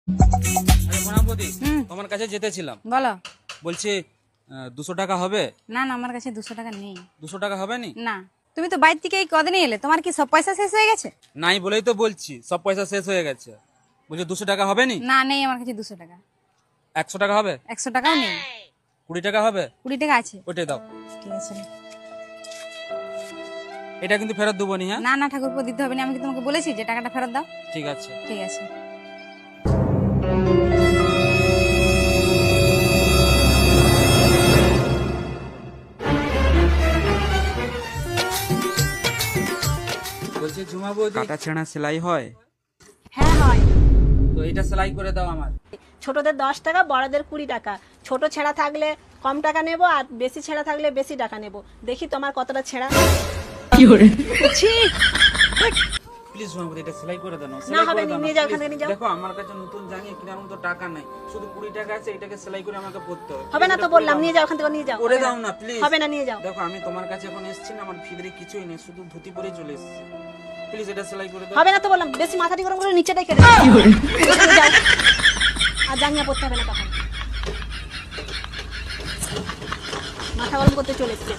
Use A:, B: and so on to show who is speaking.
A: আরে প্রণামপতি, তোমার কাছে যেতেছিলাম।
B: বলো।
A: বলছি 200 টাকা হবে?
B: না না, আমার কাছে 200 টাকা নেই।
A: 200 টাকা হবে নি?
B: না, তুমি তো বাইরে থেকে এই কদিনই এলে, তোমার কি সব পয়সা শেষ হয়ে গেছে?
A: নাই বলেই তো বলছি, সব পয়সা শেষ হয়ে গেছে। বলছি 200 টাকা হবে নি?
B: না, নেই আমার কাছে 200 টাকা।
A: 100 টাকা হবে?
B: 100 টাকাও নেই।
A: 20 টাকা হবে?
B: 20 টাকা আছে।
A: ওইটাই দাও।
B: ঠিক আছে।
A: এটা কিন্তু ফেরত দেবো নি? হ্যাঁ
B: না না ঠাকুরপো, দিতে হবে না, আমি কি তোমাকে বলেছি যে টাকাটা ফেরত দাও?
A: ঠিক আছে।
B: ঠিক আছে।
A: বলছি ঝুমা বৌদি, কাটা ছেঁড়া সেলাই হয়?
C: হ্যাঁ হয়।
A: তো এটা সেলাই করে দাও আমার।
C: ছোটদের 10 টাকা, বড়দের 20 টাকা। ছোট ছেঁড়া থাকলে কম টাকা নেব, আর বেশি ছেঁড়া থাকলে বেশি টাকা নেব। দেখি তোমার কতটা ছেঁড়া। ছি!
A: প্লিজ ঝুমা বৌদি, এটা সেলাই করে দাও না।
C: না
A: সেলাই
C: হবে
A: করে
C: না,
A: দাও
C: নিয়ে
A: না,
C: যাও, এখান
A: please।
C: থেকে নিয়ে যাও।
A: দেখো আমার কাছে নতুন জাঙ্গিয়া কেনার মতো টাকা নাই, শুধু 20 টাকা আছে, এটাকে সেলাই করে আমাকে পরতে হবে।
C: হবে না
A: Please,
C: তো
A: এটা
C: বললাম,
A: করে
C: নিয়ে
A: দাও
C: যাও, ওখান থেকে নিয়ে যাও।
A: করে
C: হবে
A: দাও
C: না।
A: না প্লিজ।
C: হবে না, নিয়ে যাও।
A: দেখো আমি তোমার কাছে এখন এসেছি না, আমার ভিতরে কিছুই নেই, শুধু ধুতি পরেই চলে এসেছি। প্লিজ এটা সেলাই করে দাও।
C: হবে না তো বললাম, বেশি মাথাটি গরম করে নিচেটাই কেটে দাও। নিয়ে যাও। আর জাঙ্গিয়া পড়তে হবে না তখন। মাথা গরম করতে চলে এসছে।